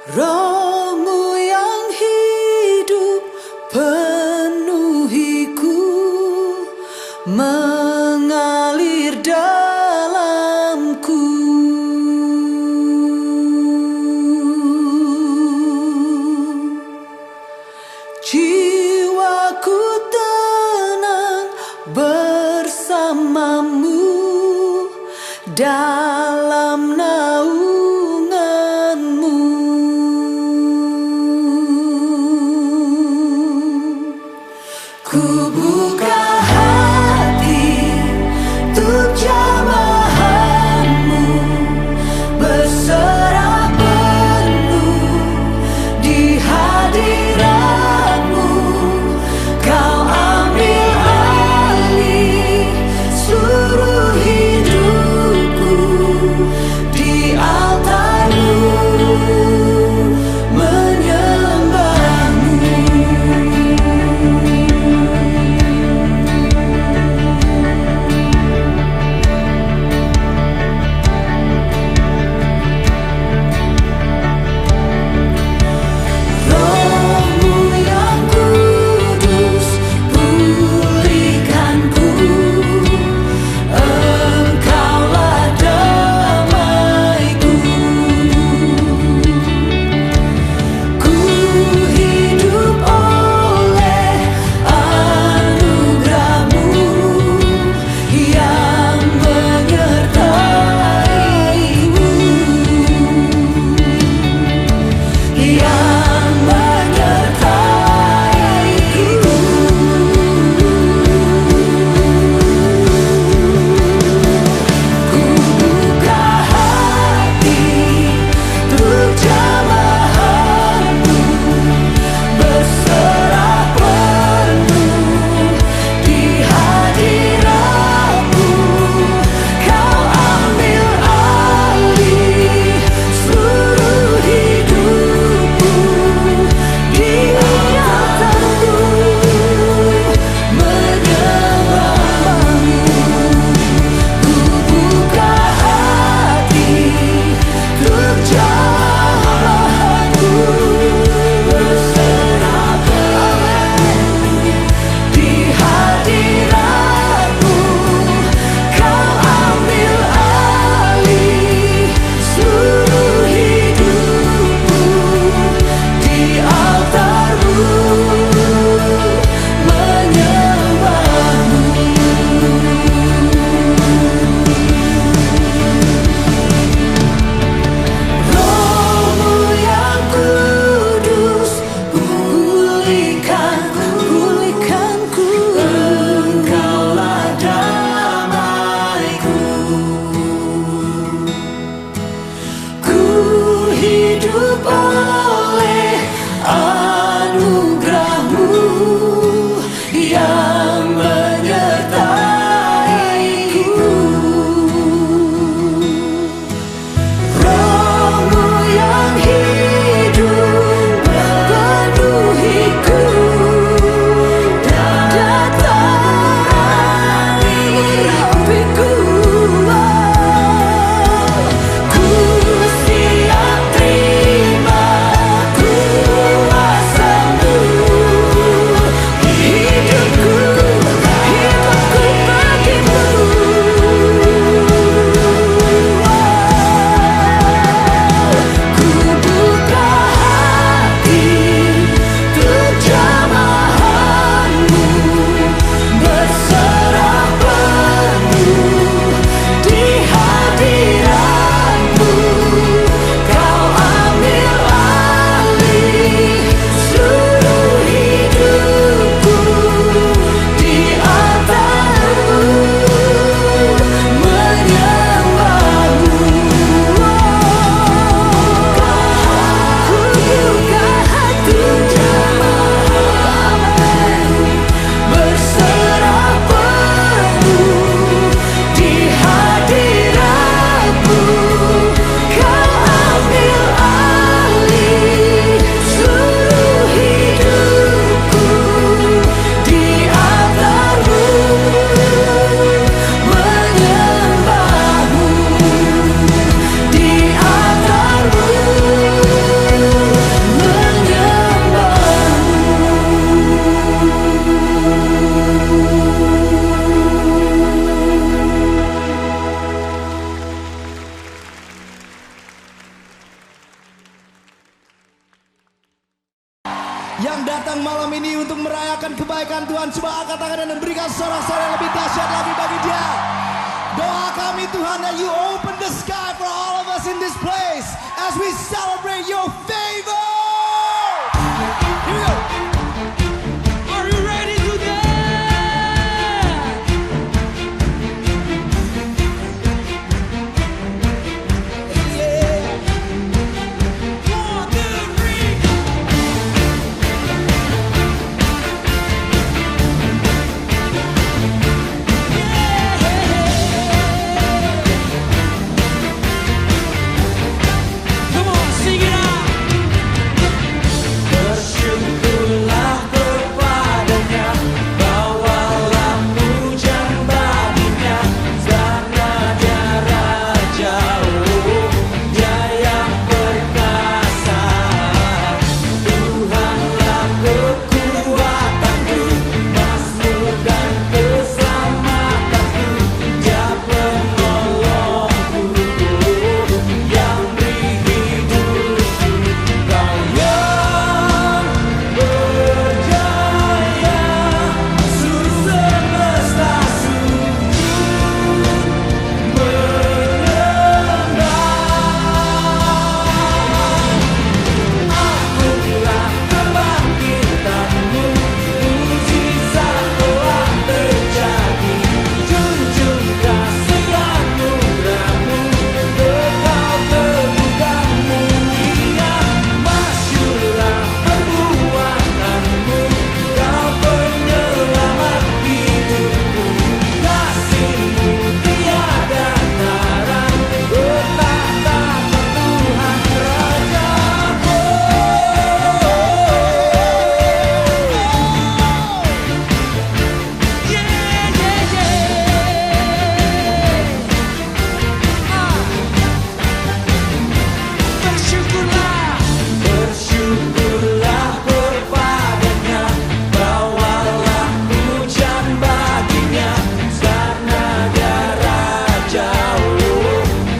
Rohmu yang hidup penuhiku, mengalir dalamku. Jiwaku tenang bersamamu dalam naunganmu. yang datang malam ini untuk merayakan kebaikan Tuhan. Coba angkat tangan dan berikan sorak-sorai yang lebih dahsyat lagi bagi dia. Doa kami Tuhan, that you open the sky for all of us in this place as we celebrate your favor. Here we go. Are you ready to dance? Yeah. 1, 2, 3. Come on, sing it out. Bersyukurlah kepadanya, bawalah pujian baginya, karena dia Raja, dia yang perkasa. Tuhanlah kekuatanku, mazmur dan keselamatanku, dia penolongku, yang beri hidupku. Kau yang berjaya, seluruh semesta sujud menyembah. Akulah kebangkitanmu, mujizat telah terjadi. Junjung kasih anugerahmu, kekal teguhkan mulia. Masyurlah perbuatanmu, kau penyelamat hidupku. Kasihmu tiada tara, bertahta Tuhan Raja. Bersyukurlah kepadanya, bawalah pujian baginya, karena dia Raja,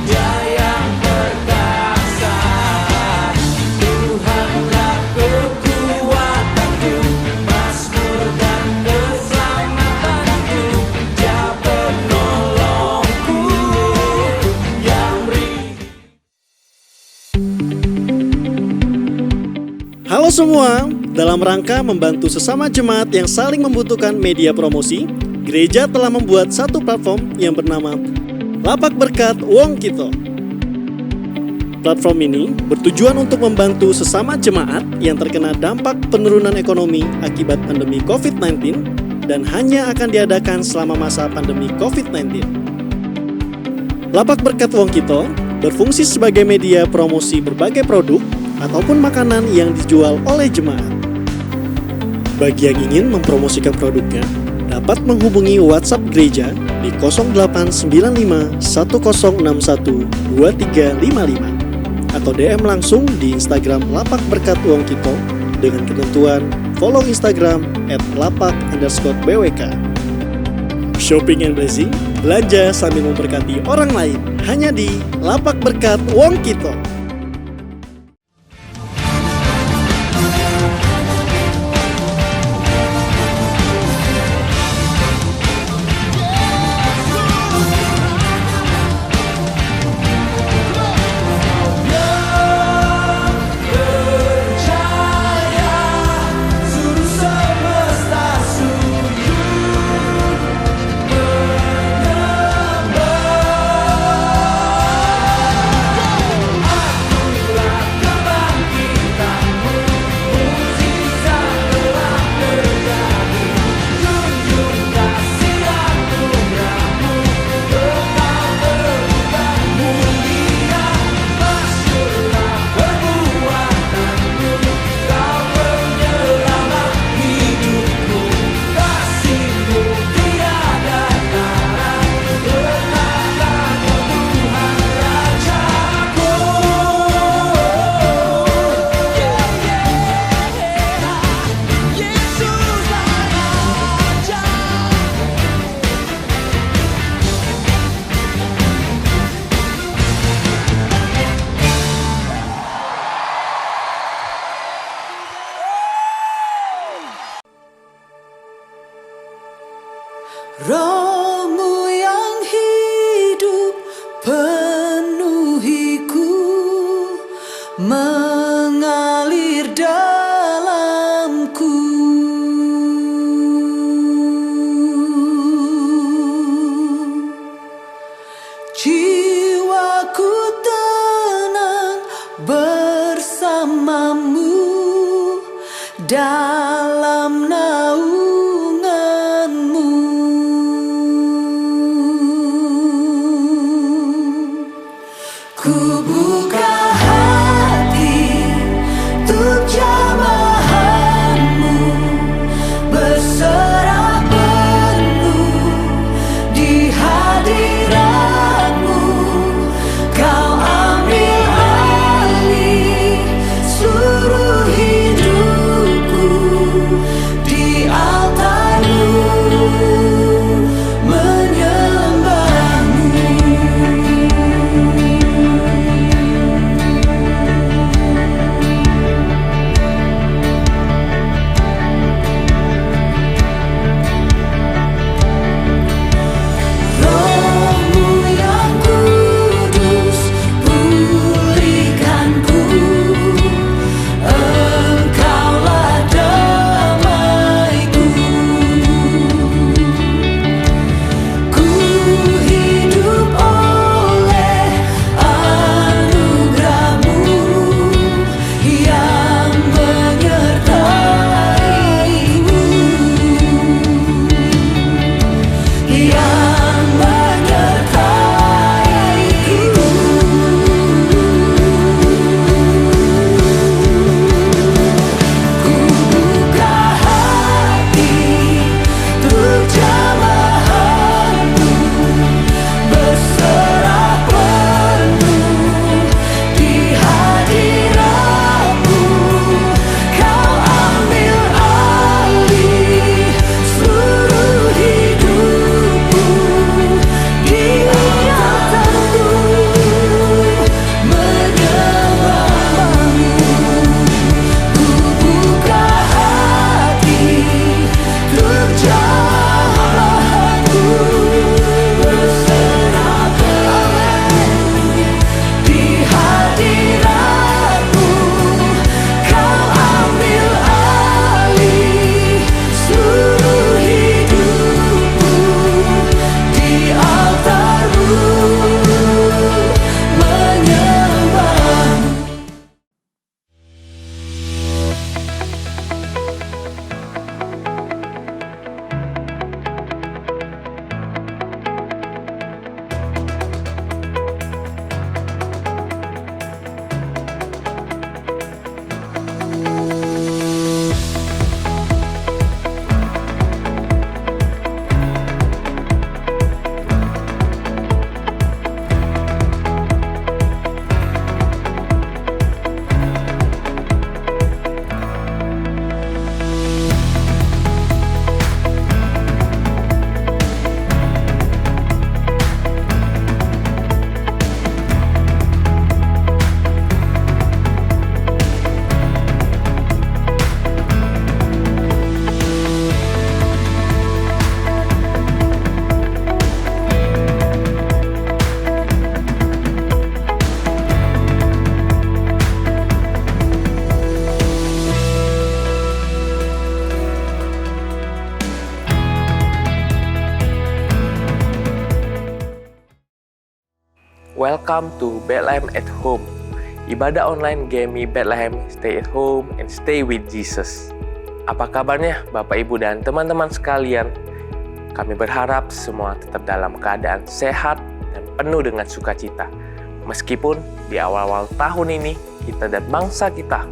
dia yang perkasa. Tuhanlah kekuatanku, mazmur dan keselamatanku, dia penolongku, yang beri. Halo semua, dalam rangka membantu sesama jemaat yang saling membutuhkan media promosi, gereja telah membuat satu platform yang bernama Lapak Berkat Wong Kito. Platform ini bertujuan untuk membantu sesama jemaat yang terkena dampak penurunan ekonomi akibat pandemi COVID-19 dan hanya akan diadakan selama masa pandemi COVID-19. Lapak Berkat Wong Kito berfungsi sebagai media promosi berbagai produk ataupun makanan yang dijual oleh jemaat. Bagi yang ingin mempromosikan produknya, dapat menghubungi WhatsApp gereja di 0895 1061 2355 atau DM langsung di Instagram Lapak Berkat Wong Kito dengan ketentuan follow Instagram @lapak_bwk. Shopping and blessing, belanja sambil memberkati orang lain, hanya di Lapak Berkat Wong Kito. Aku mengalir dalamku. Jiwaku tenang bersamamu dalam naunganmu. Ku buka hati untuk jamahanmu, berserah penuh di hadiratmu. Kau ambil alih seluruh hidupku di altarmu, menyembahmu. Rohmu yang kudus pulihkanku, Engkaulah damaiku. Ku hidup oleh anugerah-Mu yang menyertai-Mu, yang menyertai-Ku. Ku buka hati untuk jamahanmu, berserah penuh di hadiratmu. Kau ambil alih seluruh hidupku di altarmu, menyembahmu. Ku buka hati untuk jamahanmu, berserah penuh di hadiratmu. Kau ambil alih seluruh hidupku di altarmu, menyembahmu. Welcome to Bethlehem at Home. Ibadah online GMI Bethlehem, stay at home and stay with Jesus. Apa kabarnya Bapak Ibu dan teman-teman sekalian? Kami berharap semua tetap dalam keadaan sehat dan penuh dengan sukacita. Meskipun di awal-awal tahun ini kita dan bangsa kita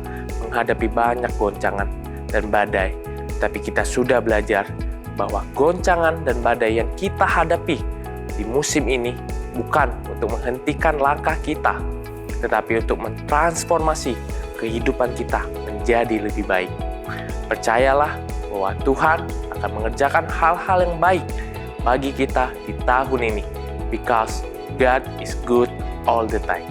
menghadapi banyak goncangan dan badai, tapi kita sudah belajar bahwa goncangan dan badai yang kita hadapi di musim ini bukan untuk menghentikan langkah kita, tetapi untuk mentransformasi kehidupan kita menjadi lebih baik. Percayalah bahwa Tuhan akan mengerjakan hal-hal yang baik bagi kita di tahun ini, because God is good all the time.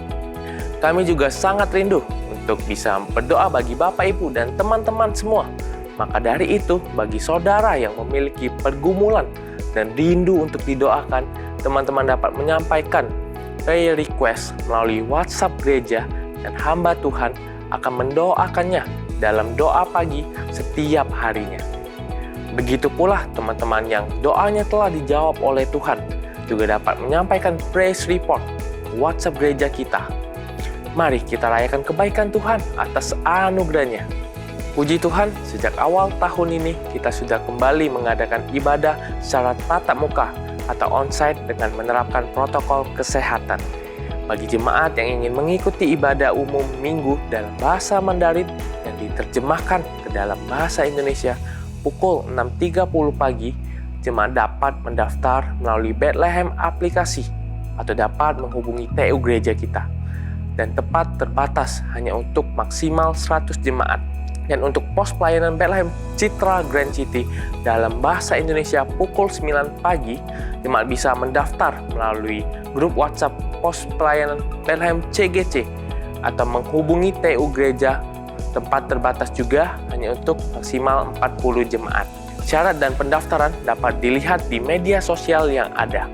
Kami juga sangat rindu untuk bisa berdoa bagi Bapak, Ibu, dan teman-teman semua. Maka dari itu, bagi saudara yang memiliki pergumulan dan rindu untuk didoakan, teman-teman dapat menyampaikan prayer request melalui WhatsApp gereja dan hamba Tuhan akan mendoakannya dalam doa pagi setiap harinya. Begitu pula teman-teman yang doanya telah dijawab oleh Tuhan juga dapat menyampaikan praise report WhatsApp gereja kita. Mari kita rayakan kebaikan Tuhan atas anugerahnya. Puji Tuhan, sejak awal tahun ini kita sudah kembali mengadakan ibadah secara tatap muka atau onsite dengan menerapkan protokol kesehatan. Bagi jemaat yang ingin mengikuti ibadah umum minggu dalam bahasa Mandarin yang diterjemahkan ke dalam bahasa Indonesia pukul 6.30 pagi, jemaat dapat mendaftar melalui Bethlehem aplikasi atau dapat menghubungi TU gereja kita. Dan tepat terbatas hanya untuk maksimal 100 jemaat. Dan untuk pos pelayanan Bethlehem Citra Grand City dalam bahasa Indonesia pukul 9 pagi, jemaat bisa mendaftar melalui grup WhatsApp pos pelayanan Bethlehem CGC atau menghubungi TU gereja. Tempat terbatas juga hanya untuk maksimal 40 jemaat. Syarat dan pendaftaran dapat dilihat di media sosial yang ada.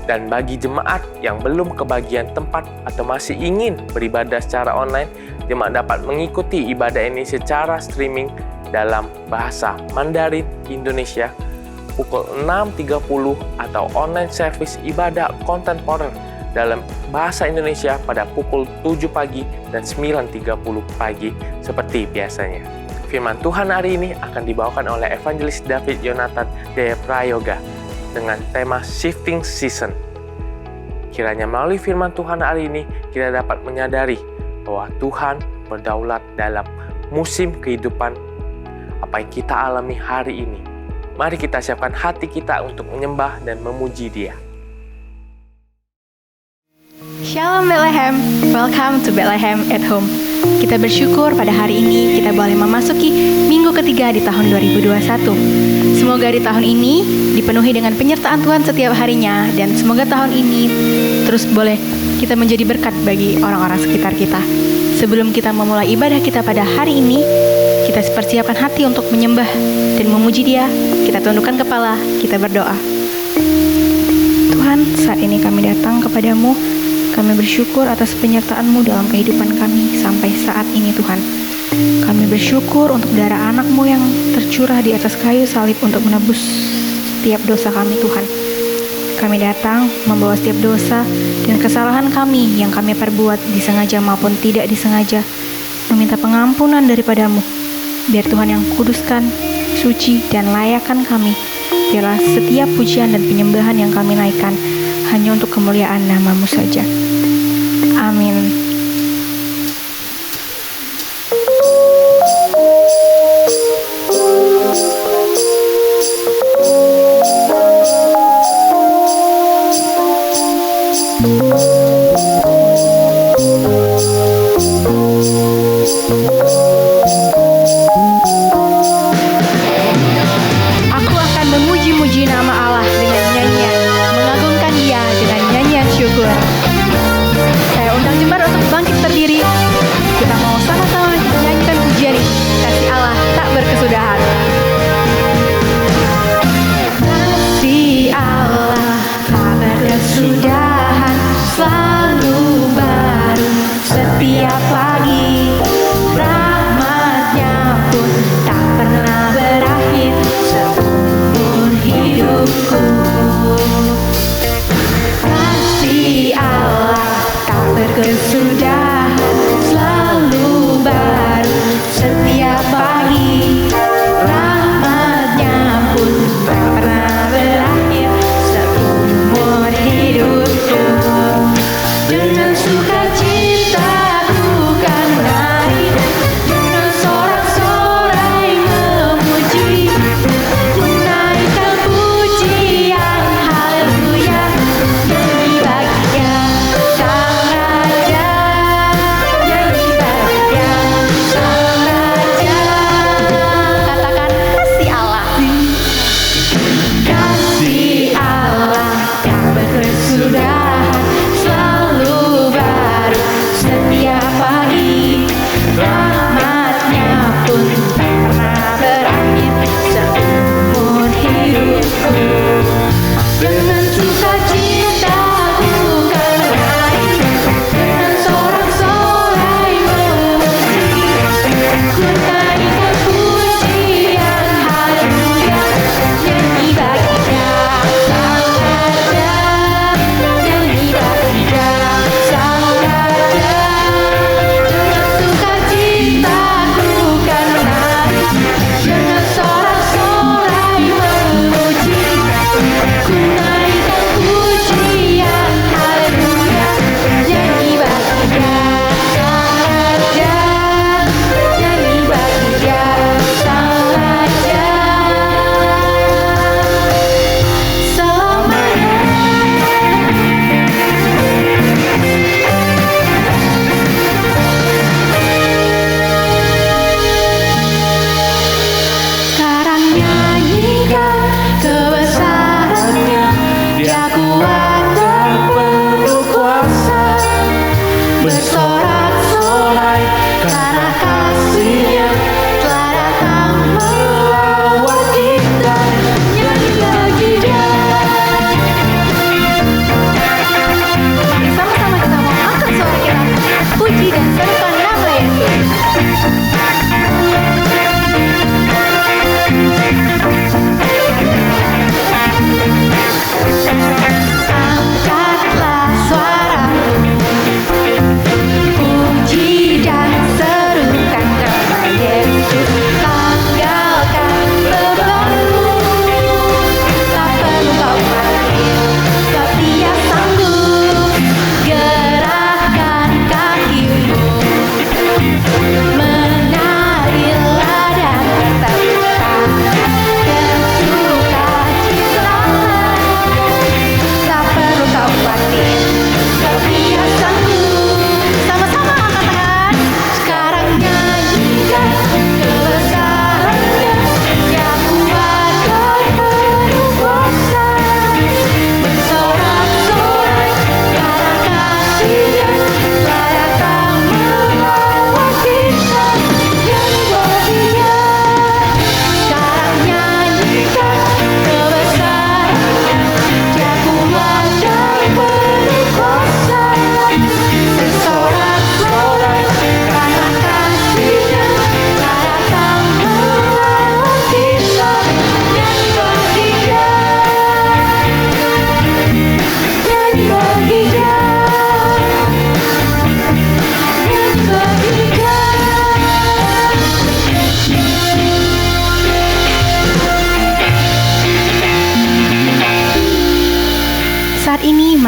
Dan bagi jemaat yang belum kebagian tempat atau masih ingin beribadah secara online, jemaat dapat mengikuti ibadah ini secara streaming dalam bahasa Mandarin Indonesia pukul 6.30 atau online service ibadah kontemporer dalam bahasa Indonesia pada pukul 7 pagi dan 9.30 pagi seperti biasanya. Firman Tuhan hari ini akan dibawakan oleh Evangelis David Yonatan Dea Prayoga dengan tema Shifting Season. Kiranya melalui firman Tuhan hari ini kita dapat menyadari bahwa Tuhan berdaulat dalam musim kehidupan apa yang kita alami hari ini. Mari kita siapkan hati kita untuk menyembah dan memuji Dia. Shalom Bethlehem, welcome to Bethlehem at Home. Kita bersyukur pada hari ini kita boleh memasuki minggu ketiga di tahun 2021. Semoga di tahun ini dipenuhi dengan penyertaan Tuhan setiap harinya, dan semoga tahun ini terus boleh kita menjadi berkat bagi orang-orang sekitar kita. Sebelum kita memulai ibadah kita pada hari ini, kita persiapkan hati untuk menyembah dan memuji Dia. Kita tundukkan kepala, kita berdoa. Tuhan, saat ini kami datang kepadamu. Kami bersyukur atas penyertaan-Mu dalam kehidupan kami sampai saat ini, Tuhan. Kami bersyukur untuk darah anak-Mu yang tercurah di atas kayu salib untuk menebus setiap dosa kami, Tuhan. Kami datang membawa setiap dosa dan kesalahan kami yang kami perbuat disengaja maupun tidak disengaja, meminta pengampunan daripada-Mu. Biar Tuhan yang kuduskan, suci, dan layakkan kami. Biarlah setiap pujian dan penyembahan yang kami naikkan hanya untuk kemuliaan nama-Mu saja. Amin. Aku akan memuji-muji nama Allah dengan nyanyian, mengagungkan Dia dengan nyanyian syukur. Saya undang jemaat untuk bangkit berdiri. Kita mau sama-sama menyanyikan pujian ini. Kasih Allah tak berkesudahan. Kasih Allah tak berkesudahan, selalu baru setiap pagi. Rahmat-Nya pun tak pernah berakhir seumur hidupku. Kasih Allah tak berkesudahan, selalu baru setiap pagi. Rahmat-Nya pun tak pernah berakhir seumur hidupku. Dengan sukacita ku kan naik, dengan sorak-sorai memuji, menaikkan pujian haleluya demi baginya Sang Raja.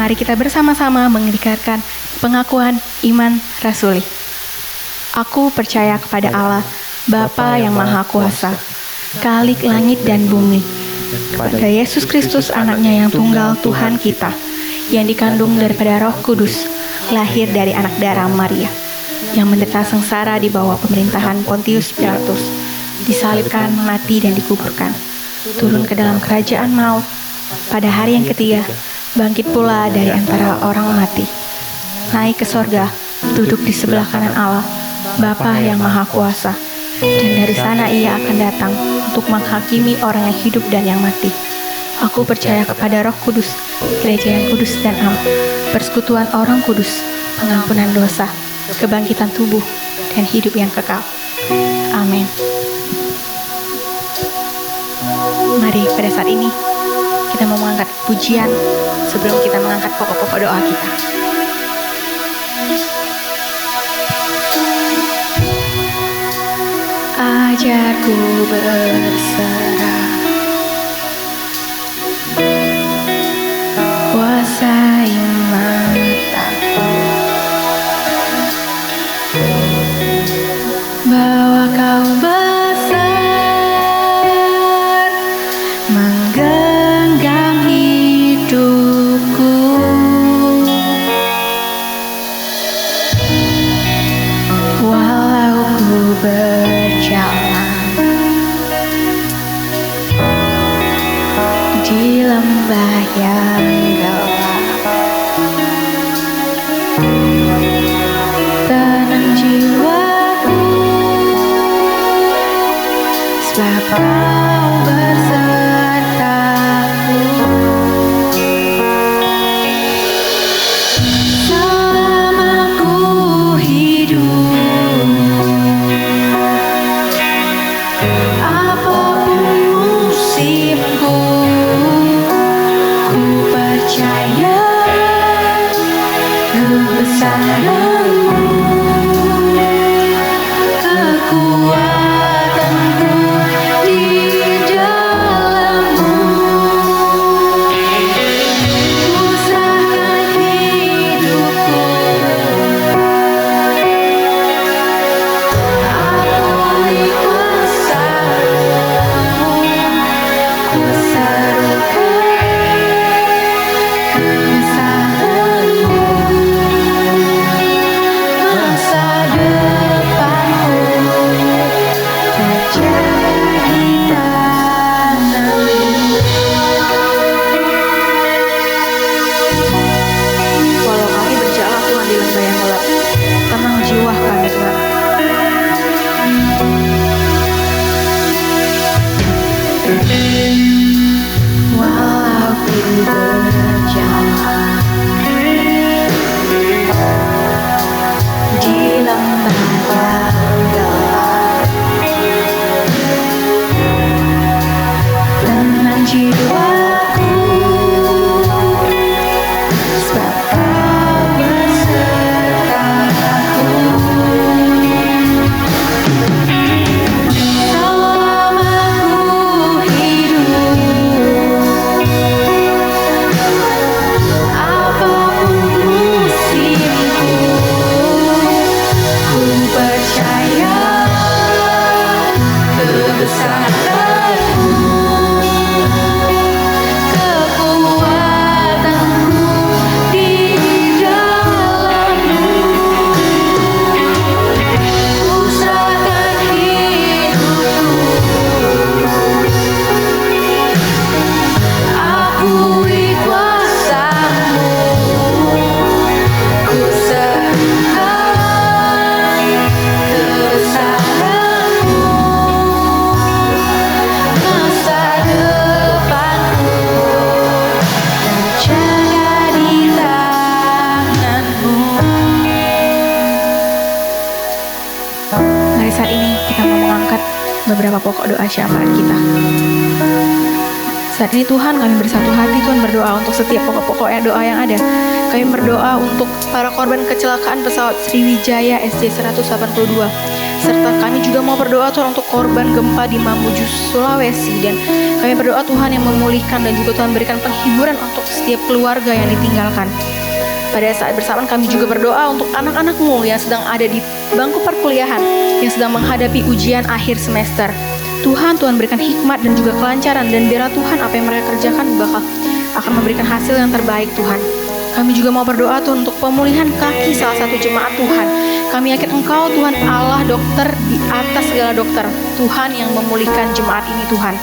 Mari kita bersama-sama mengikrarkan pengakuan iman rasuli. Aku percaya kepada Allah, Bapa yang Maha Kuasa, Khalik langit dan bumi, kepada Yesus Kristus anaknya yang tunggal Tuhan kita, yang dikandung daripada Roh Kudus, lahir dari anak darah Maria, yang menderita sengsara di bawah pemerintahan Pontius Pilatus, disalibkan, mati dan dikuburkan, turun ke dalam kerajaan maut, pada hari yang ketiga bangkit pula dari antara orang mati, naik ke sorga, duduk di sebelah kanan Allah, Bapa yang Maha Kuasa, dan dari sana ia akan datang untuk menghakimi orang yang hidup dan yang mati. Aku percaya kepada Roh Kudus, gereja yang kudus dan am, persekutuan orang kudus, pengampunan dosa, kebangkitan tubuh, dan hidup yang kekal. Amin. Mari pada saat ini kita mau mengangkat pujian sebelum kita mengangkat pokok-pokok doa kita. Ajarku berserah, kuasai mataku, bahwa kau besar, menggenggam hidupku. Walau ku berjalan di lembah yang gelap, tenang jiwaku, sebab kau bersertaku. Selama ku hidup, apapun musimku, ku percaya kebesaran-Mu, kekuatan-Mu di dalam-Mu. Ku serahkan hidupku, akui kuasa-Mu, ku serukan kebesaran-Mu, masa depanku terjadi tanam-Mu. Walau kami berjalan Tuhan di lembah yang gelap, tenang jiwa kami Tuhan. Walau ku berjalan di lembah yang gelap, tenang jiwaku, sebab Kau bersertaku. Selama ku hidup, apapun musimku, ku percaya kebesaran-Mu, kekuatan-Mu di dalam-Mu. Ku serahkan hidupku, akui kuasa-Mu, ku serahkan kebesaran-Mu, masa depanku terjaga di tangan-Mu. Mari saat ini kita mau mengangkat beberapa pokok doa syafaat kita. Saat ini Tuhan, kami bersatu hati Tuhan berdoa untuk setiap pokok-pokok doa yang ada. Kami berdoa untuk para korban kecelakaan pesawat Sriwijaya SJ182. Serta kami juga mau berdoa Tuhan untuk korban gempa di Mamuju, Sulawesi. Dan kami berdoa Tuhan yang memulihkan dan juga Tuhan berikan penghiburan untuk setiap keluarga yang ditinggalkan. Pada saat bersamaan kami juga berdoa untuk anak-anak-Mu yang sedang ada di bangku perkuliahan, yang sedang menghadapi ujian akhir semester. Tuhan berikan hikmat dan juga kelancaran, dan biarlah Tuhan apa yang mereka kerjakan akan memberikan hasil yang terbaik Tuhan. Kami juga mau berdoa Tuhan untuk pemulihan kaki salah satu jemaat Tuhan. Kami yakin Engkau Tuhan Allah dokter di atas segala dokter, Tuhan yang memulihkan jemaat ini Tuhan.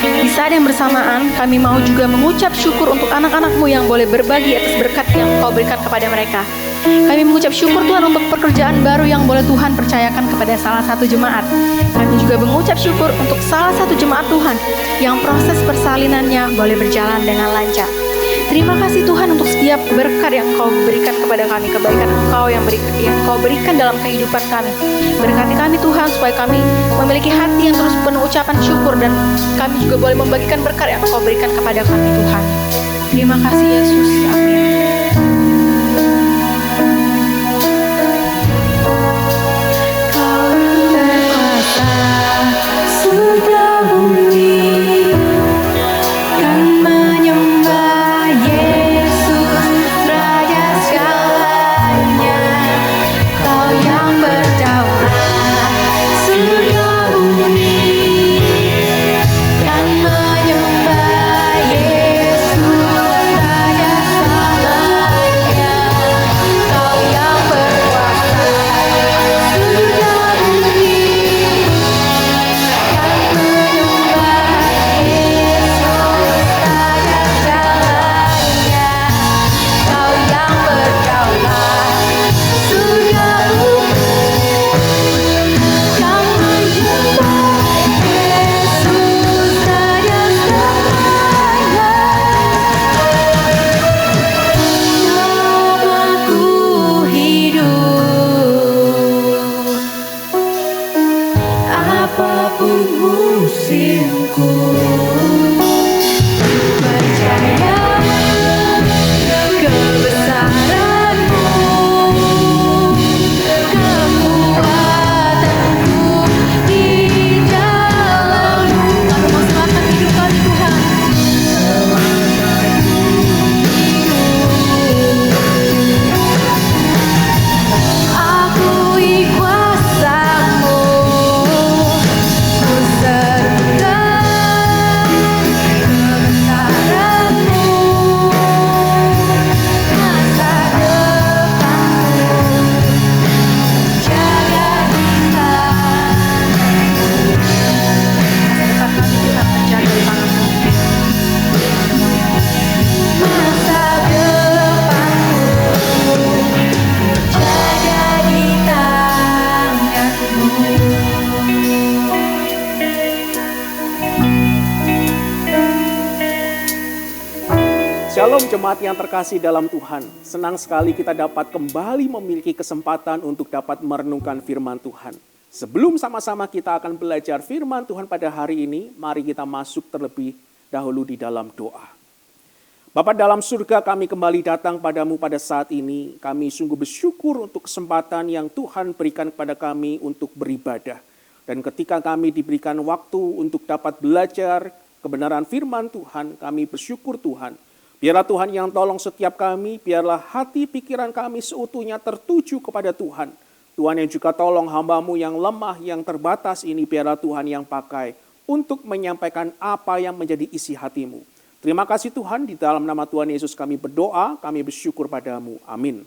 Di saat yang bersamaan kami mau juga mengucap syukur untuk anak-anak-Mu yang boleh berbagi atas berkat yang Engkau berikan kepada mereka. Kami mengucap syukur Tuhan untuk pekerjaan baru yang boleh Tuhan percayakan kepada salah satu jemaat. Kami juga mengucap syukur untuk salah satu jemaat Tuhan yang proses persalinannya boleh berjalan dengan lancar. Terima kasih Tuhan untuk setiap berkat yang Engkau berikan kepada kami, kebaikan Engkau yang Engkau berikan dalam kehidupan kami. Berkati kami Tuhan supaya kami memiliki hati yang terus penuh ucapan syukur, dan kami juga boleh membagikan berkat yang Engkau berikan kepada kami Tuhan. Terima kasih Yesus, amin. Surga bumi kan menyembah Yesus Raja segalanya. Kau yang berdaulat, surga bumi kan menyembah Yesus Raja segalanya. Kau yang berkuasa, surga bumi apapun musimku, percaya kebesaran-Mu, kekuatan-Mu di dalam-Mu. Kami mau serahkan hidup kami Tuhan. Akui kuasa-Mu, ku serukan kebesaran-Mu, masa depan-Mu, jaga kita. Masa depan kami Tuhan terjaga di tangan-Mu. Masa depan-Mu, jaga di tangan-Mu. Shalom jemaat yang terkasih dalam Tuhan. Senang sekali kita dapat kembali memiliki kesempatan untuk dapat merenungkan firman Tuhan. Sebelum sama-sama kita akan belajar firman Tuhan pada hari ini, mari kita masuk terlebih dahulu di dalam doa. Bapa dalam surga, kami kembali datang padamu pada saat ini. Kami sungguh bersyukur untuk kesempatan yang Tuhan berikan kepada kami untuk beribadah. Dan ketika kami diberikan waktu untuk dapat belajar kebenaran firman Tuhan, kami bersyukur Tuhan. Biarlah Tuhan yang tolong setiap kami, biarlah hati pikiran kami seutuhnya tertuju kepada Tuhan. Tuhan yang juga tolong hamba-Mu yang lemah, yang terbatas ini, biarlah Tuhan yang pakai untuk menyampaikan apa yang menjadi isi hati-Mu. Terima kasih Tuhan, di dalam nama Tuhan Yesus kami berdoa, kami bersyukur padamu. Amin.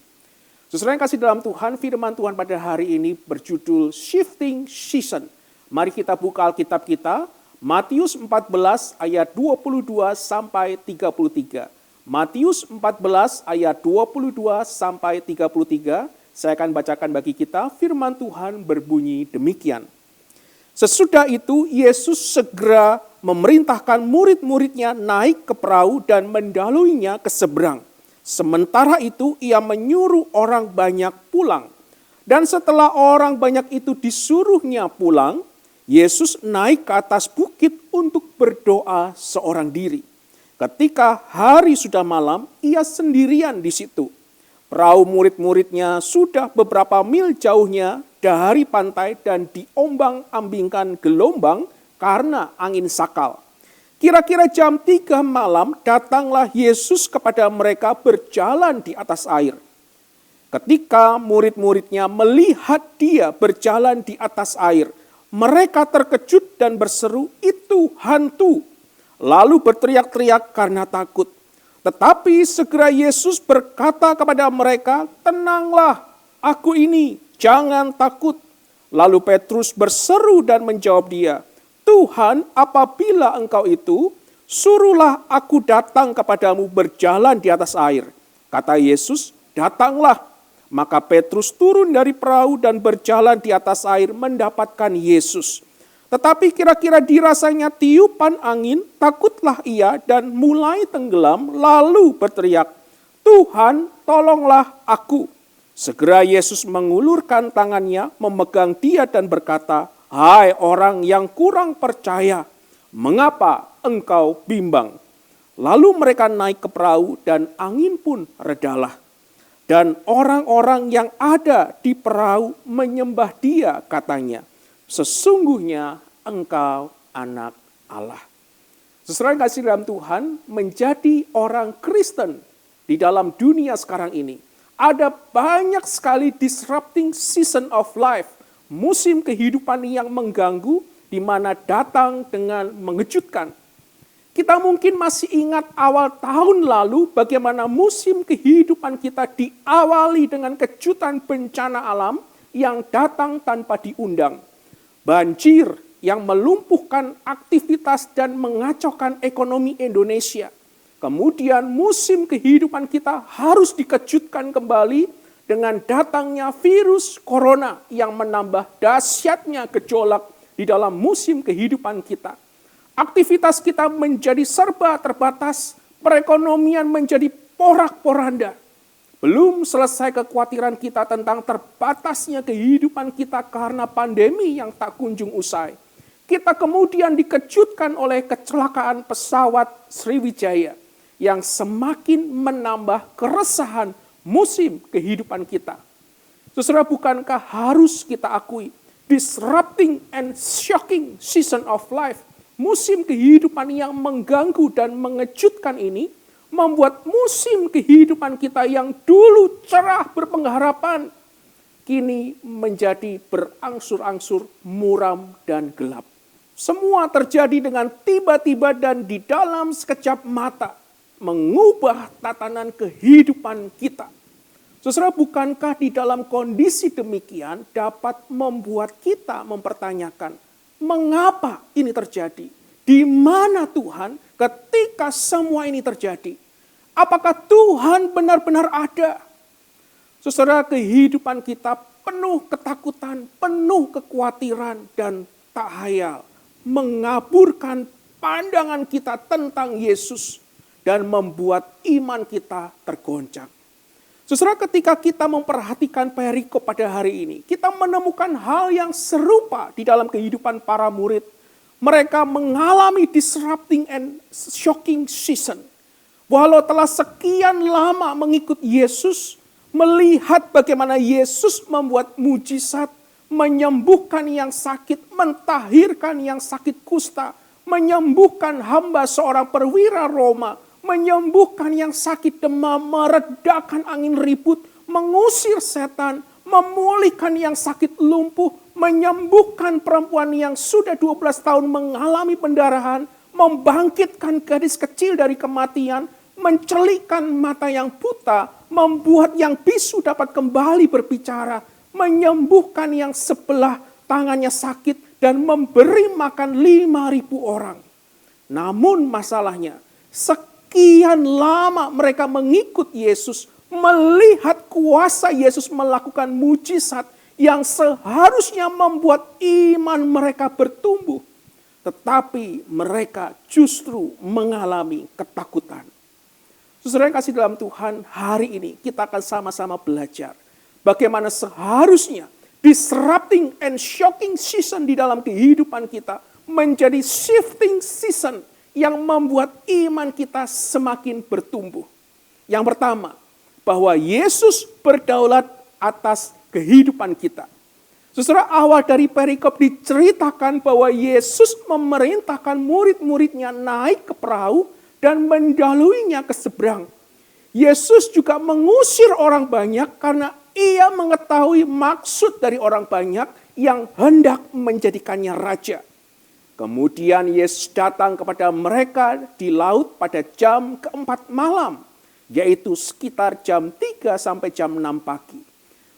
Saudara yang kasih dalam Tuhan, firman Tuhan pada hari ini berjudul Shifting Season. Mari kita buka Alkitab kita, Matius 14 ayat 22 sampai 33. Matius 14 ayat 22 sampai 33. Saya akan bacakan bagi kita, firman Tuhan berbunyi demikian. Sesudah itu Yesus segera memerintahkan murid-muridnya naik ke perahu dan mendaluinya ke seberang. Sementara itu ia menyuruh orang banyak pulang. Dan setelah orang banyak itu disuruhnya pulang, Yesus naik ke atas bukit untuk berdoa seorang diri. Ketika hari sudah malam, ia sendirian di situ. Perahu murid-muridnya sudah beberapa mil jauhnya dari pantai dan diombang-ambingkan gelombang karena angin sakal. Kira-kira jam 3 malam datanglah Yesus kepada mereka berjalan di atas air. Ketika murid-muridnya melihat dia berjalan di atas air, mereka terkejut dan berseru, "Itu hantu!" Lalu berteriak-teriak karena takut. Tetapi segera Yesus berkata kepada mereka, "Tenanglah, aku ini, jangan takut." Lalu Petrus berseru dan menjawab dia, "Tuhan, apabila engkau itu, suruhlah aku datang kepadamu berjalan di atas air." Kata Yesus, "Datanglah." Maka Petrus turun dari perahu dan berjalan di atas air mendapatkan Yesus. Tetapi kira-kira dirasanya tiupan angin, takutlah ia dan mulai tenggelam lalu berteriak, "Tuhan, tolonglah aku." Segera Yesus mengulurkan tangannya, memegang dia dan berkata, "Hai orang yang kurang percaya, mengapa engkau bimbang?" Lalu mereka naik ke perahu dan angin pun redalah. Dan orang-orang yang ada di perahu menyembah dia, katanya, "Sesungguhnya engkau anak Allah." Saudara yang kasih dalam Tuhan, menjadi orang Kristen di dalam dunia sekarang ini, ada banyak sekali disrupting season of life, musim kehidupan yang mengganggu, di mana datang dengan mengejutkan. Kita mungkin masih ingat awal tahun lalu bagaimana musim kehidupan kita diawali dengan kejutan bencana alam yang datang tanpa diundang. Banjir yang melumpuhkan aktivitas dan mengacaukan ekonomi Indonesia. Kemudian musim kehidupan kita harus dikejutkan kembali dengan datangnya virus corona yang menambah dahsyatnya gejolak di dalam musim kehidupan kita. Aktivitas kita menjadi serba terbatas, perekonomian menjadi porak-poranda. Belum selesai kekhawatiran kita tentang terbatasnya kehidupan kita karena pandemi yang tak kunjung usai. Kita kemudian dikejutkan oleh kecelakaan pesawat Sriwijaya yang semakin menambah keresahan musim kehidupan kita. Saudara, bukankah harus kita akui disrupting and shocking season of life, musim kehidupan yang mengganggu dan mengejutkan ini membuat musim kehidupan kita yang dulu cerah berpengharapan kini menjadi berangsur-angsur muram dan gelap. Semua terjadi dengan tiba-tiba dan di dalam sekejap mata mengubah tatanan kehidupan kita. Saudara, bukankah di dalam kondisi demikian dapat membuat kita mempertanyakan, mengapa ini terjadi? Di mana Tuhan ketika semua ini terjadi? Apakah Tuhan benar-benar ada? Saudara, kehidupan kita penuh ketakutan, penuh kekhawatiran dan tak hayal, mengaburkan pandangan kita tentang Yesus dan membuat iman kita tergoncang. Saudara, ketika kita memperhatikan perikop pada hari ini, kita menemukan hal yang serupa di dalam kehidupan para murid. Mereka mengalami disrupting and shocking season. Walau telah sekian lama mengikut Yesus, melihat bagaimana Yesus membuat mujizat, menyembuhkan yang sakit, mentahirkan yang sakit kusta, menyembuhkan hamba seorang perwira Roma, menyembuhkan yang sakit demam, meredakan angin ribut, mengusir setan, memulihkan yang sakit lumpuh, menyembuhkan perempuan yang sudah 12 tahun mengalami pendarahan, membangkitkan gadis kecil dari kematian, mencelikkan mata yang buta, membuat yang bisu dapat kembali berbicara, menyembuhkan yang sebelah tangannya sakit, dan memberi makan 5.000 orang. Namun masalahnya, sekian lama mereka mengikut Yesus, melihat kuasa Yesus melakukan mujizat yang seharusnya membuat iman mereka bertumbuh. Tetapi mereka justru mengalami ketakutan. Saudara yang kasih dalam Tuhan, hari ini kita akan sama-sama belajar bagaimana seharusnya disrupting and shocking season di dalam kehidupan kita menjadi shifting season yang membuat iman kita semakin bertumbuh. Yang pertama, bahwa Yesus berdaulat atas kehidupan kita. Saudara, awal dari perikop diceritakan bahwa Yesus memerintahkan murid-muridnya naik ke perahu dan mendaluinya ke seberang. Yesus juga mengusir orang banyak karena ia mengetahui maksud dari orang banyak yang hendak menjadikannya raja. Kemudian Yesus datang kepada mereka di laut pada jam keempat malam, yaitu sekitar jam 3 sampai jam 6 pagi.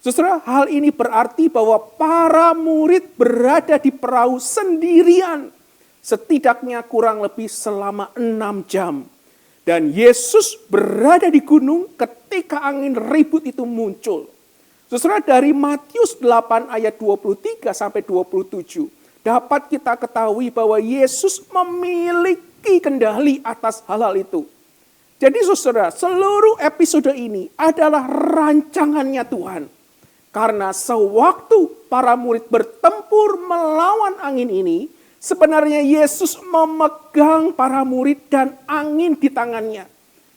Saudara, hal ini berarti bahwa para murid berada di perahu sendirian, setidaknya kurang lebih selama 6 jam. Dan Yesus berada di gunung ketika angin ribut itu muncul. Saudara, dari Matius 8 ayat 23 sampai 27, dapat kita ketahui bahwa Yesus memiliki kendali atas hal-hal itu. Jadi saudara, seluruh episode ini adalah rancangannya Tuhan. Karena sewaktu para murid bertempur melawan angin ini, sebenarnya Yesus memegang para murid dan angin di tangannya.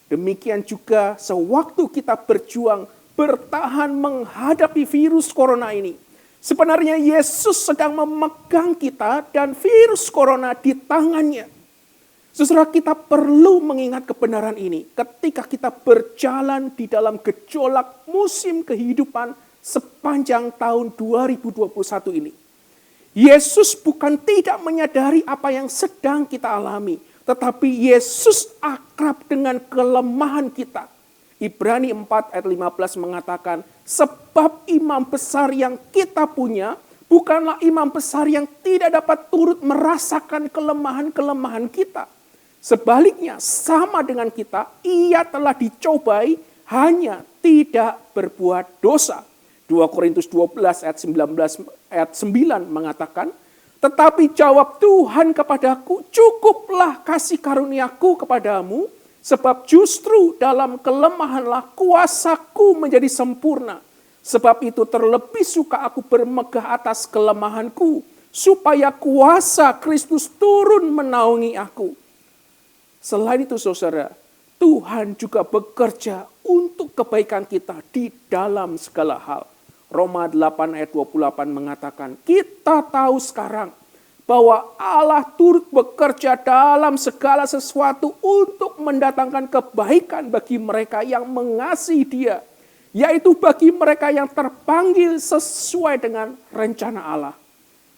Demikian juga sewaktu kita berjuang bertahan menghadapi virus corona ini. Sebenarnya Yesus sedang memegang kita dan virus corona di tangannya. Saudara, kita perlu mengingat kebenaran ini ketika kita berjalan di dalam gejolak musim kehidupan sepanjang tahun 2021 ini. Yesus bukan tidak menyadari apa yang sedang kita alami, tetapi Yesus akrab dengan kelemahan kita. Ibrani 4 ayat 15 mengatakan, sebab imam besar yang kita punya bukanlah imam besar yang tidak dapat turut merasakan kelemahan-kelemahan kita. Sebaliknya, sama dengan kita, ia telah dicobai, hanya tidak berbuat dosa. 2 Korintus 12 ayat 9 mengatakan, tetapi jawab Tuhan kepadaku, cukuplah kasih karuniaku kepadamu, sebab justru dalam kelemahanlah kuasaku menjadi sempurna. Sebab itu terlebih suka aku bermegah atas kelemahanku, supaya kuasa Kristus turun menaungi aku. Selain itu saudara, Tuhan juga bekerja untuk kebaikan kita di dalam segala hal. Roma 8 ayat 28 mengatakan, kita tahu sekarang bahwa Allah turut bekerja dalam segala sesuatu untuk mendatangkan kebaikan bagi mereka yang mengasihi Dia, yaitu bagi mereka yang terpanggil sesuai dengan rencana Allah.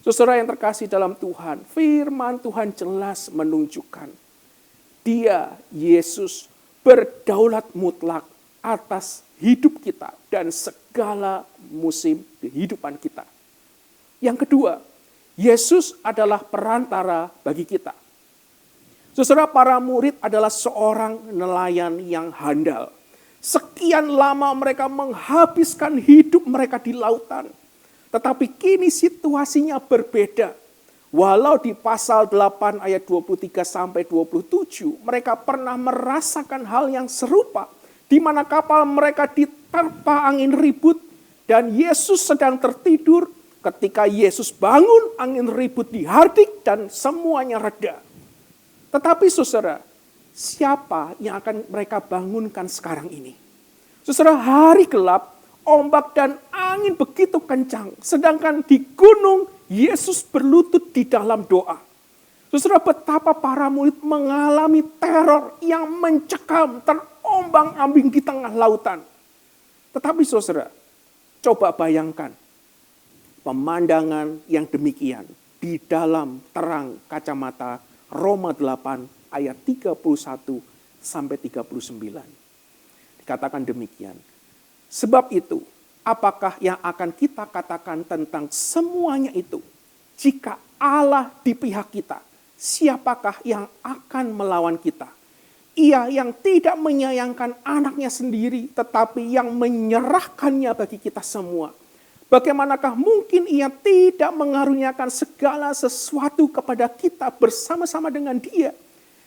Saudara yang terkasih dalam Tuhan, firman Tuhan jelas menunjukkan Dia, Yesus, berdaulat mutlak atas hidup kita dan segala musim kehidupan kita. Yang kedua, Yesus adalah perantara bagi kita. Saudara, para murid adalah seorang nelayan yang handal. Sekian lama mereka menghabiskan hidup mereka di lautan. Tetapi kini situasinya berbeda. Walau di pasal 8 ayat 23 sampai 27, mereka pernah merasakan hal yang serupa, di mana kapal mereka diterpa angin ribut dan Yesus sedang tertidur. Ketika Yesus bangun, angin ribut dihardik dan semuanya reda. Tetapi saudara, siapa yang akan mereka bangunkan sekarang ini? Saudara, hari gelap, ombak dan angin begitu kencang. Sedangkan di gunung, Yesus berlutut di dalam doa. Saudara, betapa para murid mengalami teror yang mencekam, terombang-ambing di tengah lautan. Tetapi saudara, coba bayangkan pemandangan yang demikian di dalam terang kacamata Roma 8 ayat 31 sampai 39. Dikatakan demikian. Sebab itu, apakah yang akan kita katakan tentang semuanya itu? Jika Allah di pihak kita, siapakah yang akan melawan kita? Ia yang tidak menyayangkan anaknya sendiri, tetapi yang menyerahkannya bagi kita semua. Bagaimanakah mungkin ia tidak mengaruniakan segala sesuatu kepada kita bersama-sama dengan Dia?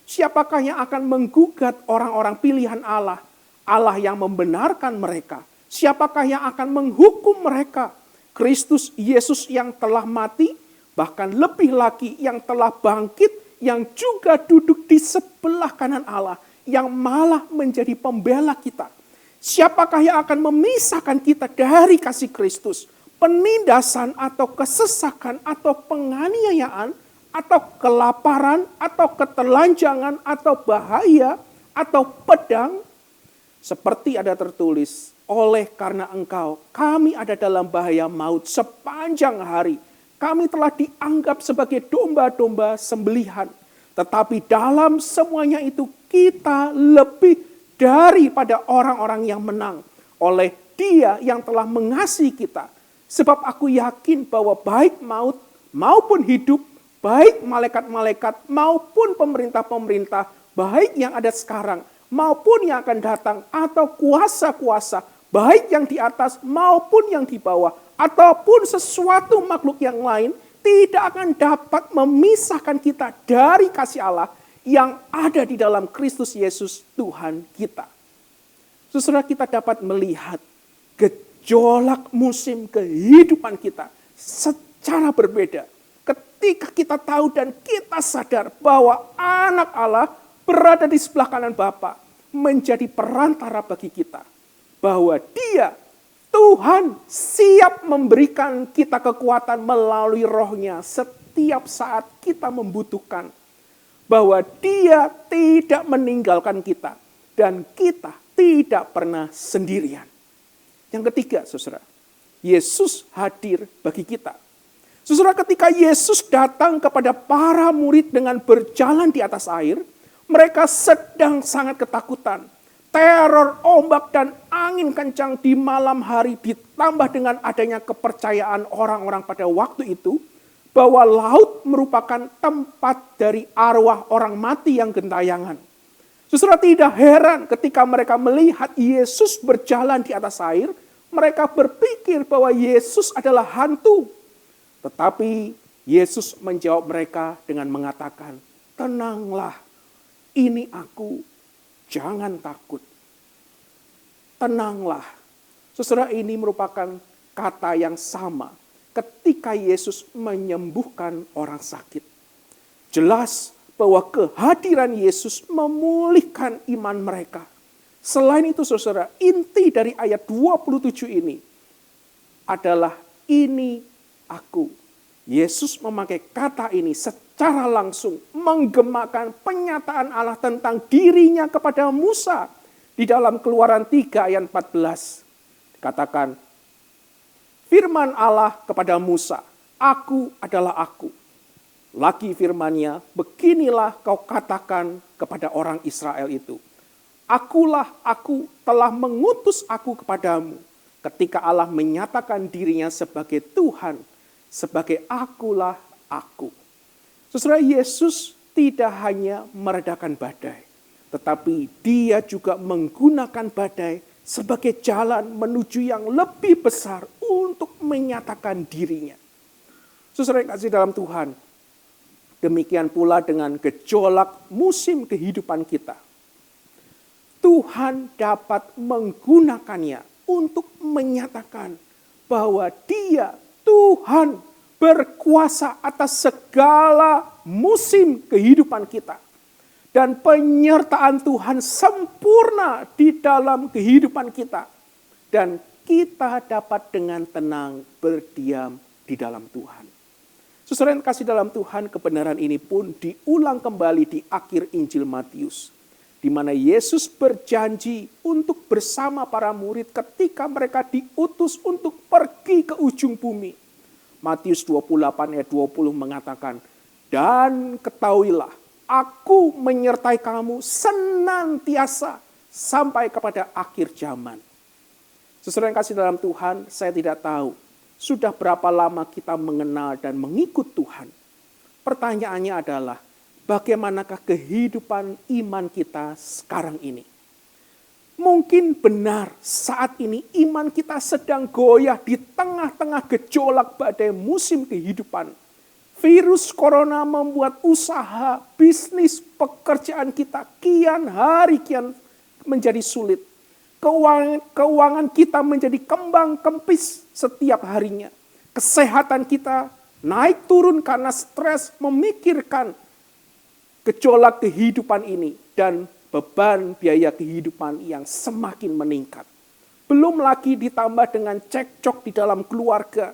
Siapakah yang akan menggugat orang-orang pilihan Allah? Allah yang membenarkan mereka. Siapakah yang akan menghukum mereka? Kristus Yesus yang telah mati, bahkan lebih lagi yang telah bangkit, yang juga duduk di sebelah kanan Allah, yang malah menjadi pembela kita. Siapakah yang akan memisahkan kita dari kasih Kristus? Penindasan atau kesesakan atau penganiayaan atau kelaparan atau ketelanjangan atau bahaya atau pedang? Seperti ada tertulis, oleh karena engkau kami ada dalam bahaya maut sepanjang hari. Kami telah dianggap sebagai domba-domba sembelihan. Tetapi dalam semuanya itu kita lebih daripada orang-orang yang menang. Oleh Dia yang telah mengasihi kita. Sebab aku yakin bahwa baik maut maupun hidup, baik malaikat-malaikat maupun pemerintah-pemerintah, baik yang ada sekarang maupun yang akan datang, atau kuasa-kuasa, baik yang di atas maupun yang di bawah, ataupun sesuatu makhluk yang lain, tidak akan dapat memisahkan kita dari kasih Allah yang ada di dalam Kristus Yesus Tuhan kita. Saudara, kita dapat melihat gejolak musim kehidupan kita secara berbeda. Ketika kita tahu dan kita sadar bahwa anak Allah berada di sebelah kanan Bapa, menjadi perantara bagi kita. Bahwa Dia, Tuhan, siap memberikan kita kekuatan melalui Roh-Nya setiap saat kita membutuhkan. Bahwa Dia tidak meninggalkan kita dan kita tidak pernah sendirian. Yang ketiga, saudara, Yesus hadir bagi kita. Saudara, ketika Yesus datang kepada para murid dengan berjalan di atas air, mereka sedang sangat ketakutan. Teror, ombak, dan angin kencang di malam hari ditambah dengan adanya kepercayaan orang-orang pada waktu itu bahwa laut merupakan tempat dari arwah orang mati yang gentayangan. Saudara, tidak heran ketika mereka melihat Yesus berjalan di atas air, mereka berpikir bahwa Yesus adalah hantu. Tetapi Yesus menjawab mereka dengan mengatakan, tenanglah, ini aku, jangan takut. Tenanglah. Saudara, ini merupakan kata yang sama ketika Yesus menyembuhkan orang sakit. Jelas bahwa kehadiran Yesus memulihkan iman mereka. Selain itu, saudara, inti dari ayat 27 ini adalah ini aku. Yesus memakai kata ini secara langsung menggemakan penyataan Allah tentang dirinya kepada Musa. Di dalam Keluaran 3 ayat 14 dikatakan, firman Allah kepada Musa, aku adalah aku. Lagi firman-Nya, beginilah kau katakan kepada orang Israel itu. Akulah aku telah mengutus aku kepadamu. Ketika Allah menyatakan dirinya sebagai Tuhan, sebagai akulah aku. Saudara, Yesus tidak hanya meredakan badai, tetapi Dia juga menggunakan badai sebagai jalan menuju yang lebih besar untuk menyatakan dirinya. Saudara yang kasih dalam Tuhan, demikian pula dengan gejolak musim kehidupan kita. Tuhan dapat menggunakannya untuk menyatakan bahwa Dia, Tuhan, berkuasa atas segala musim kehidupan kita. Dan penyertaan Tuhan sempurna di dalam kehidupan kita. Dan kita dapat dengan tenang berdiam di dalam Tuhan. Saudara yang kasih dalam Tuhan, kebenaran ini pun diulang kembali di akhir Injil Matius. Di mana Yesus berjanji untuk bersama para murid ketika mereka diutus untuk pergi ke ujung bumi. Matius 28 ayat 20 mengatakan, dan ketahuilah, aku menyertai kamu senantiasa sampai kepada akhir zaman. Saudara yang kasih dalam Tuhan, saya tidak tahu sudah berapa lama kita mengenal dan mengikut Tuhan. Pertanyaannya adalah, bagaimanakah kehidupan iman kita sekarang ini? Mungkin benar saat ini iman kita sedang goyah di tengah-tengah gejolak badai musim kehidupan. Virus corona membuat usaha, bisnis, pekerjaan kita kian hari kian menjadi sulit. Keuangan kita menjadi kembang kempis setiap harinya. Kesehatan kita naik turun karena stres memikirkan gejolak kehidupan ini dan beban biaya kehidupan yang semakin meningkat. Belum lagi ditambah dengan cekcok di dalam keluarga,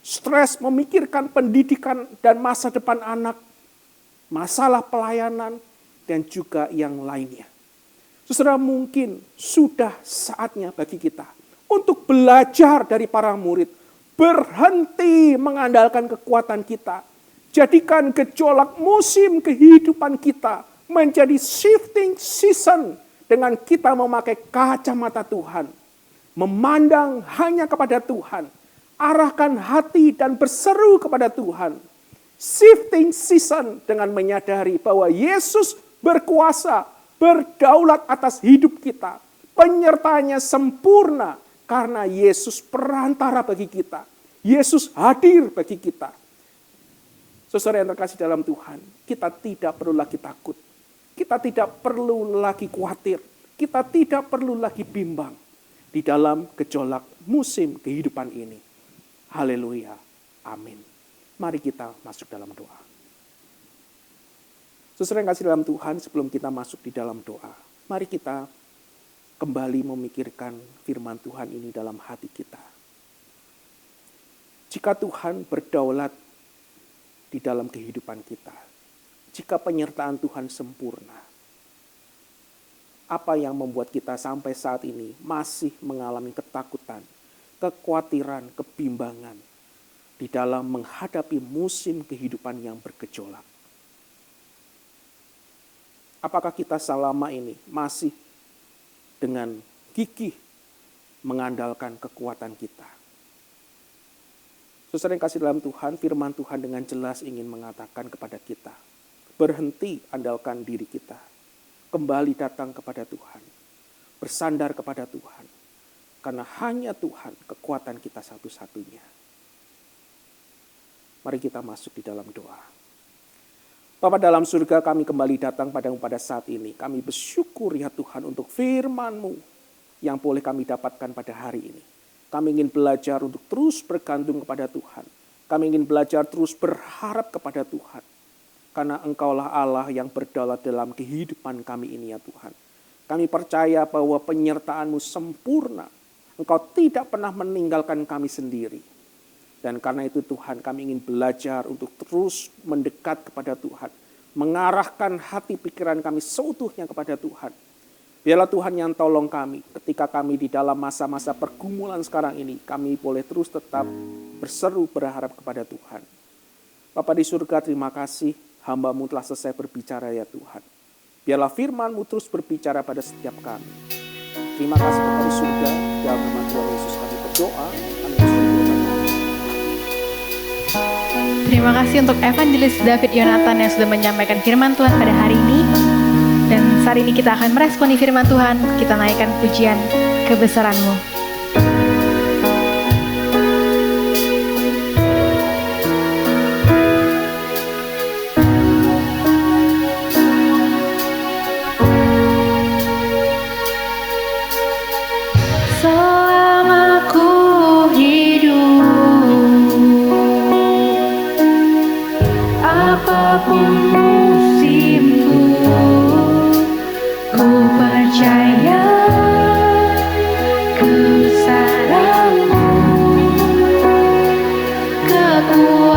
stres memikirkan pendidikan dan masa depan anak, masalah pelayanan, dan juga yang lainnya. Saudara, mungkin sudah saatnya bagi kita untuk belajar dari para murid, berhenti mengandalkan kekuatan kita. Jadikan gejolak musim kehidupan kita menjadi shifting season dengan kita memakai kacamata Tuhan. Memandang hanya kepada Tuhan. Arahkan hati dan berseru kepada Tuhan. Shifting season dengan menyadari bahwa Yesus berkuasa, berdaulat atas hidup kita. Penyertaannya sempurna karena Yesus perantara bagi kita. Yesus hadir bagi kita. Saudara yang terkasih dalam Tuhan, kita tidak perlu lagi takut. Kita tidak perlu lagi khawatir. Kita tidak perlu lagi bimbang di dalam gejolak musim kehidupan ini. Haleluya. Amin. Mari kita masuk dalam doa. Saudara yang kasih dalam Tuhan, sebelum kita masuk di dalam doa, mari kita kembali memikirkan firman Tuhan ini dalam hati kita. Jika Tuhan berdaulat di dalam kehidupan kita, jika penyertaan Tuhan sempurna, apa yang membuat kita sampai saat ini masih mengalami ketakutan, kekhawatiran, kebimbangan di dalam menghadapi musim kehidupan yang bergejolak? Apakah kita selama ini masih dengan gigih mengandalkan kekuatan kita? Saudara yang kasih dalam Tuhan, firman Tuhan dengan jelas ingin mengatakan kepada kita, berhenti andalkan diri kita, kembali datang kepada Tuhan, bersandar kepada Tuhan, karena hanya Tuhan kekuatan kita satu-satunya. Mari kita masuk di dalam doa. Bapa dalam surga, kami kembali datang padamu pada saat ini. Kami bersyukur ya Tuhan untuk firman-Mu yang boleh kami dapatkan pada hari ini. Kami ingin belajar untuk terus bergantung kepada Tuhan. Kami ingin belajar terus berharap kepada Tuhan. Karena Engkaulah Allah yang berdaulat dalam kehidupan kami ini ya Tuhan. Kami percaya bahwa penyertaan-Mu sempurna. Engkau tidak pernah meninggalkan kami sendiri. Dan karena itu Tuhan, kami ingin belajar untuk terus mendekat kepada Tuhan. Mengarahkan hati pikiran kami seutuhnya kepada Tuhan. Biarlah Tuhan yang tolong kami ketika kami di dalam masa-masa pergumulan sekarang ini. Kami boleh terus tetap berseru berharap kepada Tuhan. Bapa di surga, terima kasih hamba-Mu telah selesai berbicara ya Tuhan. Biarlah firman-Mu terus berbicara pada setiap kami. Terima kasih Bapa di surga, dalam nama Tuhan Yesus kami berdoa. Amin. Terima kasih untuk Evangelis David Yonatan yang sudah menyampaikan firman Tuhan pada hari ini. Dan saat ini kita akan meresponi firman Tuhan. Kita naikkan pujian kebesaran-Mu. Selama ku hidup, apapun musimku, ku percaya kebesaran-Mu, kekuatan-Ku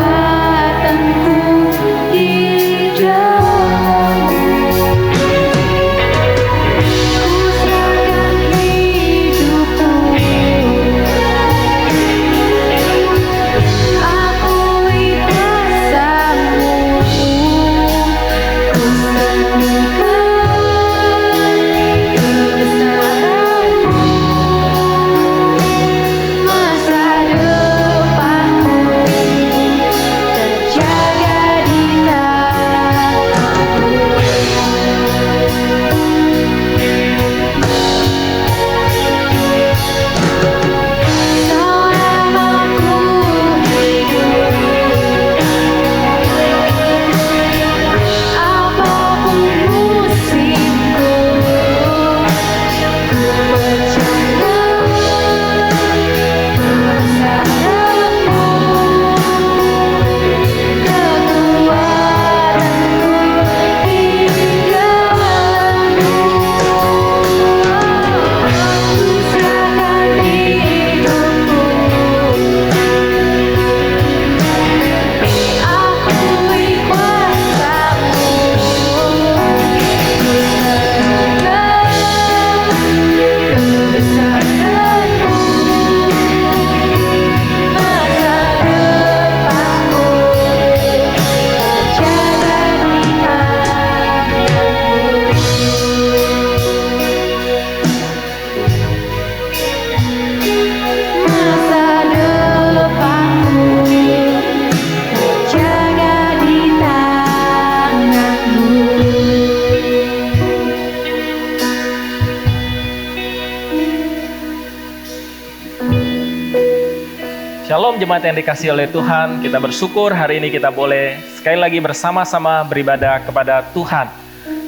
di dalam-Mu. Ku serahkan hidupku, akui kuasa-Mu. jemaat yang dikasihi oleh Tuhan, kita bersyukur hari ini kita boleh sekali lagi bersama-sama beribadah kepada Tuhan.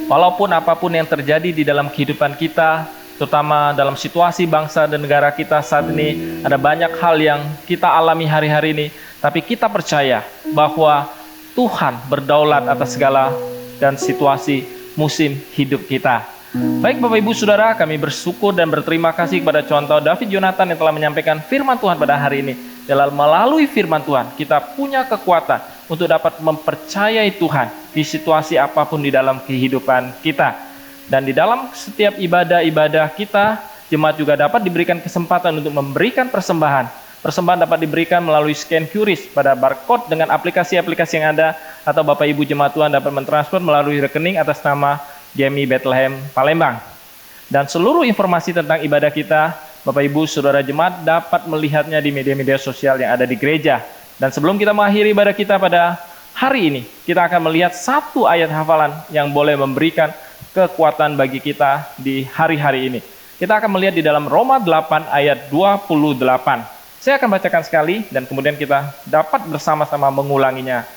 Walaupun apapun yang terjadi di dalam kehidupan kita, terutama dalam situasi bangsa dan negara kita saat ini, ada banyak hal yang kita alami hari-hari ini, tapi kita percaya bahwa Tuhan berdaulat atas segala dan situasi musim hidup kita. Baik Bapak Ibu Saudara, kami bersyukur dan berterima kasih kepada contoh David Jonathan yang telah menyampaikan firman Tuhan pada hari ini. Dalam melalui firman Tuhan, kita punya kekuatan untuk dapat mempercayai Tuhan di situasi apapun di dalam kehidupan kita. Dan di dalam setiap ibadah-ibadah kita, jemaat juga dapat diberikan kesempatan untuk memberikan persembahan. Persembahan dapat diberikan melalui scan QRIS pada barcode dengan aplikasi-aplikasi yang ada, atau Bapak Ibu jemaat Tuhan dapat mentransfer melalui rekening atas nama GMI Bethlehem Palembang. Dan seluruh informasi tentang ibadah kita, Bapak Ibu Saudara jemaat dapat melihatnya di media-media sosial yang ada di gereja. Dan sebelum kita mengakhiri ibadah kita pada hari ini, kita akan melihat satu ayat hafalan yang boleh memberikan kekuatan bagi kita di hari-hari ini. Kita akan melihat di dalam Roma 8 ayat 28. Saya akan bacakan sekali dan kemudian kita dapat bersama-sama mengulanginya.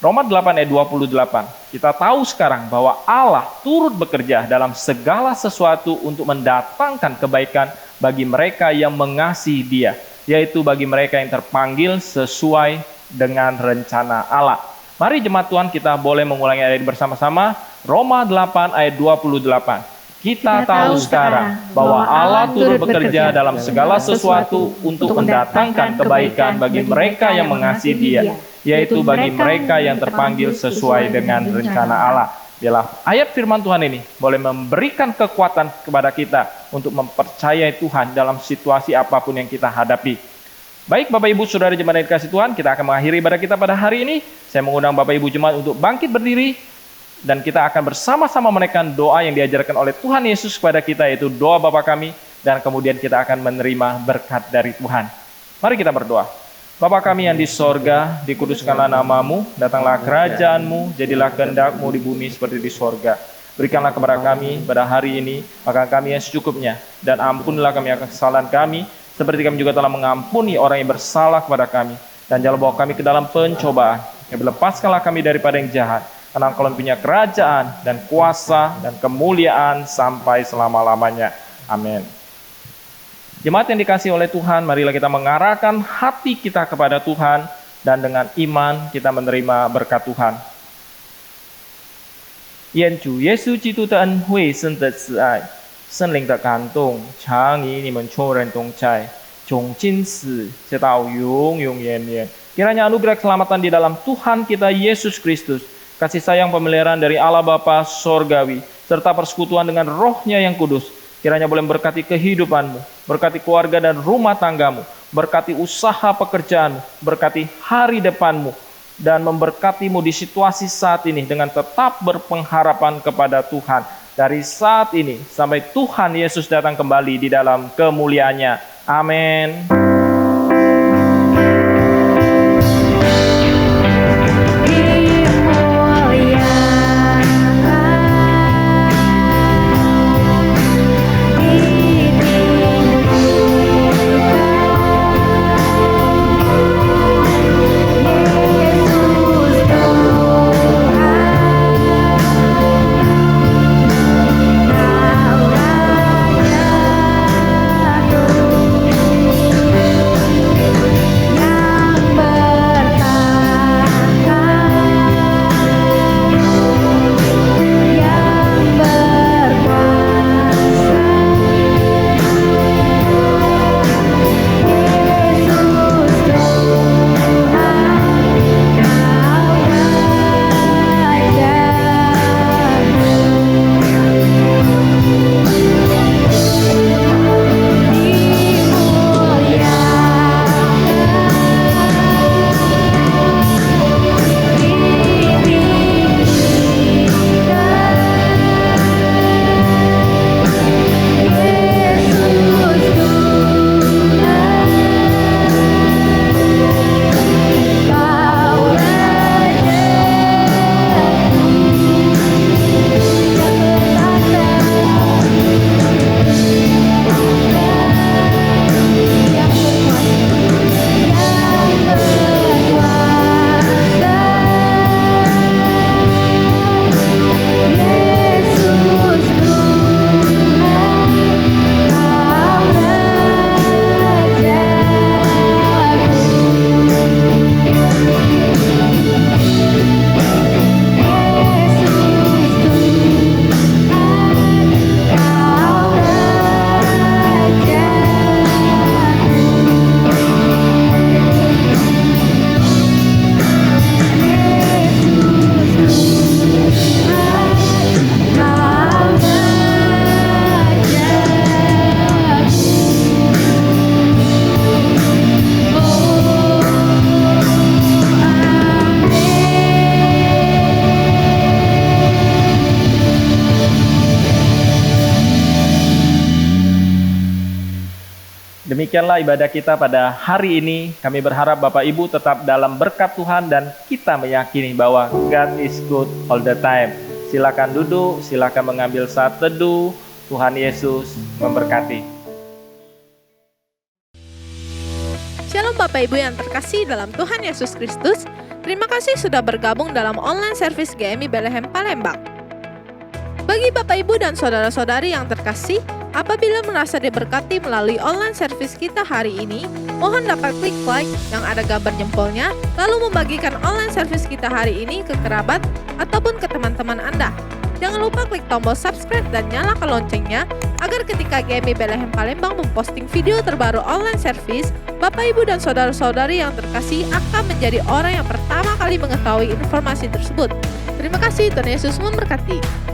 Roma 8 ayat 28. Kita tahu sekarang bahwa Allah turut bekerja dalam segala sesuatu untuk mendatangkan kebaikan bagi mereka yang mengasihi Dia, yaitu bagi mereka yang terpanggil sesuai dengan rencana Allah. Mari jemaat Tuhan kita boleh mengulangi ayat ini bersama-sama. Roma 8 ayat 28. Kita tahu sekarang bahwa Allah turut bekerja dalam segala sesuatu untuk mendatangkan kebaikan bagi mereka yang mengasihi Dia, yaitu bagi mereka yang terpanggil sesuai dengan rencana Allah. Biarlah ayat firman Tuhan ini boleh memberikan kekuatan kepada kita untuk mempercayai Tuhan dalam situasi apapun yang kita hadapi. Baik Bapak Ibu Saudara jemaat yang dikasihi Tuhan, kita akan mengakhiri ibadah kita pada hari ini. Saya mengundang Bapak Ibu jemaat untuk bangkit berdiri, dan kita akan bersama-sama menaikkan doa yang diajarkan oleh Tuhan Yesus kepada kita, yaitu doa Bapa kami, dan kemudian kita akan menerima berkat dari Tuhan. Mari kita berdoa. Bapa kami yang di sorga, dikuduskanlah namamu, datanglah kerajaanmu, jadilah kehendak-mu di bumi seperti di sorga. Berikanlah kepada kami pada hari ini makan kami yang secukupnya, dan ampunilah kami akan kesalahan kami, seperti kami juga telah mengampuni orang yang bersalah kepada kami. Dan jangan bawa kami ke dalam pencobaan, yang lepaskanlah kami daripada yang jahat, karena Engkau punya kerajaan dan kuasa dan kemuliaan sampai selama-lamanya. Amin. Jemaat yang dikasihi oleh Tuhan, marilah kita mengarahkan hati kita kepada Tuhan, dan dengan iman kita menerima berkat Tuhan. 愿主耶稣基督的恩惠、神的慈爱、圣灵的感动，常与你们众人同在，从今时直到永永远远。Kiranya anugerah keselamatan di dalam Tuhan kita Yesus Kristus, kasih sayang pemeliharaan dari Allah Bapa Sorgawi, serta persekutuan dengan Roh-Nya yang kudus, kiranya boleh memberkati kehidupanmu, berkati keluarga dan rumah tanggamu, berkati usaha pekerjaanmu, berkati hari depanmu, dan memberkatimu di situasi saat ini dengan tetap berpengharapan kepada Tuhan. Dari saat ini sampai Tuhan Yesus datang kembali di dalam kemuliaannya. Amin. Demikianlah ibadah kita pada hari ini. Kami berharap Bapak Ibu tetap dalam berkat Tuhan dan kita meyakini bahwa God is good all the time. Silakan duduk, silakan mengambil saat teduh. Tuhan Yesus memberkati. Shalom Bapak Ibu yang terkasih dalam Tuhan Yesus Kristus. Terima kasih sudah bergabung dalam online service GMI Bethlehem Palembang. Bagi Bapak Ibu dan saudara-saudari yang terkasih, apabila merasa diberkati melalui online service kita hari ini, mohon dapat klik like yang ada gambar jempolnya, lalu membagikan online service kita hari ini ke kerabat ataupun ke teman-teman Anda. Jangan lupa klik tombol subscribe dan nyalakan loncengnya, agar ketika GMI Bethlehem Palembang memposting video terbaru online service, Bapak Ibu dan saudara-saudari yang terkasih akan menjadi orang yang pertama kali mengetahui informasi tersebut. Terima kasih, Tuhan Yesus memberkati.